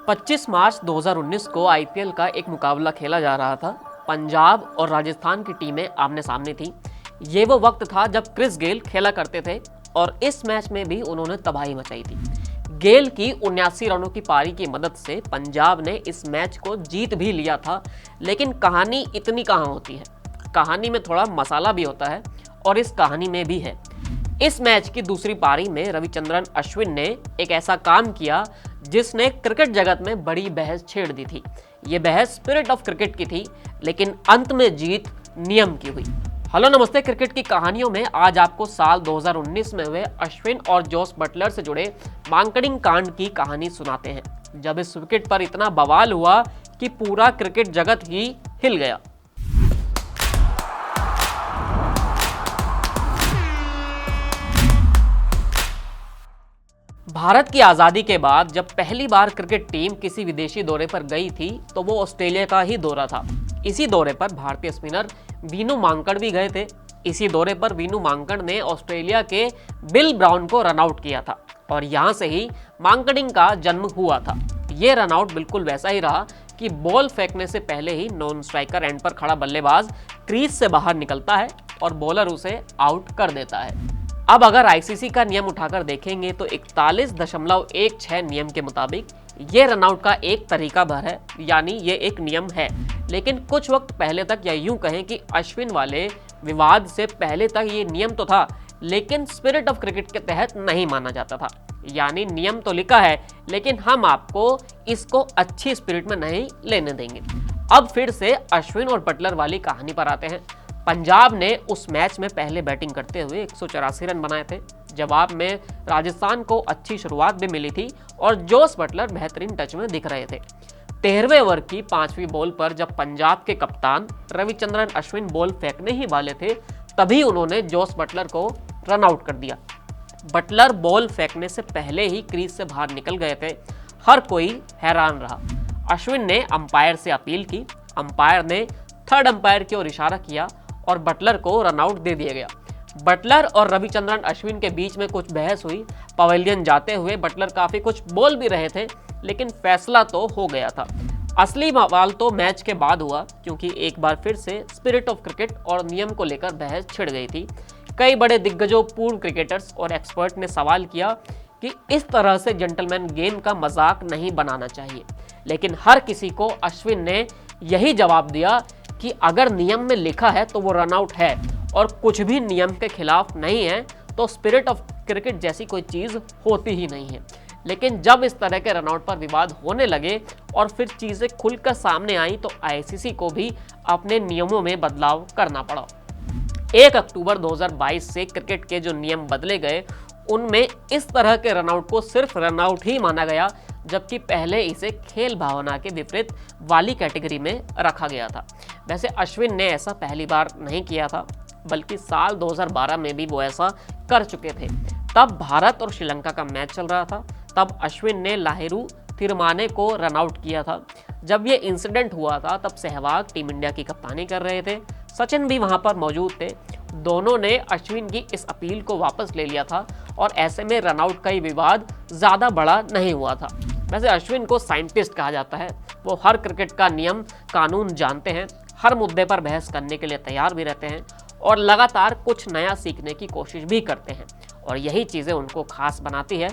25 मार्च 2019 को आईपीएल का एक मुकाबला खेला जा रहा था। पंजाब और राजस्थान की टीमें आमने सामने थी। ये वो वक्त था जब क्रिस गेल खेला करते थे और इस मैच में भी उन्होंने तबाही मचाई थी। गेल की 79 रनों की पारी की मदद से पंजाब ने इस मैच को जीत भी लिया था, लेकिन कहानी इतनी कहाँ होती है। कहानी में थोड़ा मसाला भी होता है और इस कहानी में भी है। इस मैच की दूसरी पारी में रविचंद्रन अश्विन ने एक ऐसा काम किया जिसने क्रिकेट जगत में बड़ी बहस छेड़ दी थी। ये बहस स्पिरिट ऑफ क्रिकेट की थी, लेकिन अंत में जीत नियम की हुई। हेलो नमस्ते, क्रिकेट की कहानियों में आज आपको साल 2019 में हुए अश्विन और जोस बटलर से जुड़े मांकडिंग कांड की कहानी सुनाते हैं, जब इस विकेट पर इतना बवाल हुआ कि पूरा क्रिकेट जगत ही हिल गया। भारत की आज़ादी के बाद जब पहली बार क्रिकेट टीम किसी विदेशी दौरे पर गई थी तो वो ऑस्ट्रेलिया का ही दौरा था। इसी दौरे पर भारतीय स्पिनर वीनू मांकड़ भी गए थे। इसी दौरे पर वीनू मांकड़ ने ऑस्ट्रेलिया के बिल ब्राउन को रनआउट किया था और यहाँ से ही मांकडिंग का जन्म हुआ था। ये रनआउट बिल्कुल वैसा ही रहा कि बॉल फेंकने से पहले ही नॉन स्ट्राइकर एंड पर खड़ा बल्लेबाज क्रीज से बाहर निकलता है और बॉलर उसे आउट कर देता है। अब अगर आईसीसी का नियम उठाकर देखेंगे तो 41.16 नियम के मुताबिक ये रनआउट का एक तरीका भर है, यानी ये एक नियम है। लेकिन कुछ वक्त पहले तक, या यूं कहें कि अश्विन वाले विवाद से पहले तक ये नियम तो था, लेकिन स्पिरिट ऑफ क्रिकेट के तहत नहीं माना जाता था। यानी नियम तो लिखा है, लेकिन हम आपको इसको अच्छी स्पिरिट में नहीं लेने देंगे। अब फिर से अश्विन और बटलर वाली कहानी पर आते हैं। पंजाब ने उस मैच में पहले बैटिंग करते हुए 184 रन बनाए थे। जवाब में राजस्थान को अच्छी शुरुआत भी मिली थी और जोस बटलर बेहतरीन टच में दिख रहे थे। 13वें ओवर की 5वीं बॉल पर जब पंजाब के कप्तान रविचंद्रन अश्विन बॉल फेंकने ही वाले थे, तभी उन्होंने जोस बटलर को रन आउट कर दिया। बटलर बॉल फेंकने से पहले ही क्रीज से बाहर निकल गए थे। हर कोई हैरान रहा। अश्विन ने अंपायर से अपील की। अंपायर ने थर्ड अंपायर की ओर इशारा किया और बटलर को रनआउट दे दिया गया। बटलर और रविचंद्रन अश्विन के बीच में कुछ बहस हुई। पवेलियन जाते हुए बटलर काफी कुछ बोल भी रहे थे, लेकिन फैसला तो हो गया था। असली बवाल तो मैच के बाद हुआ, क्योंकि एक बार फिर से स्पिरिट ऑफ क्रिकेट और नियम को लेकर बहस छिड़ गई थी। कई बड़े दिग्गजों, पूर्व क्रिकेटर्स और एक्सपर्ट ने सवाल किया कि इस तरह से जेंटलमैन गेम का मजाक नहीं बनाना चाहिए। लेकिन हर किसी को अश्विन ने यही जवाब दिया कि अगर नियम में लिखा है तो वो रनआउट है और कुछ भी नियम के खिलाफ नहीं है, तो स्पिरिट ऑफ क्रिकेट जैसी कोई चीज़ होती ही नहीं है। लेकिन जब इस तरह के रनआउट पर विवाद होने लगे और फिर चीज़ें खुलकर सामने आई, तो आईसीसी को भी अपने नियमों में बदलाव करना पड़ा। 1 अक्टूबर 2022 से क्रिकेट के जो नियम बदले गए, उनमें इस तरह के रनआउट को सिर्फ रनआउट ही माना गया, जबकि पहले इसे खेल भावना के विपरीत वाली कैटेगरी में रखा गया था। वैसे अश्विन ने ऐसा पहली बार नहीं किया था, बल्कि साल 2012 में भी वो ऐसा कर चुके थे। तब भारत और श्रीलंका का मैच चल रहा था। तब अश्विन ने लाहिरू तिरमाने को रनआउट किया था। जब ये इंसिडेंट हुआ था, तब सहवाग टीम इंडिया की कप्तानी कर रहे थे। सचिन भी वहां पर मौजूद थे। दोनों ने अश्विन की इस अपील को वापस ले लिया था और ऐसे में रनआउट का ही विवाद ज्यादा बड़ा नहीं हुआ था। वैसे अश्विन को साइंटिस्ट कहा जाता है। वो हर क्रिकेट का नियम कानून जानते हैं, हर मुद्दे पर बहस करने के लिए तैयार भी रहते हैं और लगातार कुछ नया सीखने की कोशिश भी करते हैं, और यही चीज़ें उनको खास बनाती है।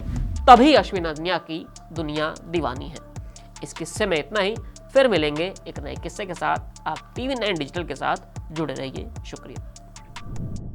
तभी अश्विन अदनिया की दुनिया दीवानी है। इस किस्से में इतना ही। फिर मिलेंगे एक नए किस्से के साथ। आप TV9 डिजिटल के साथ जुड़े रहिए। शुक्रिया।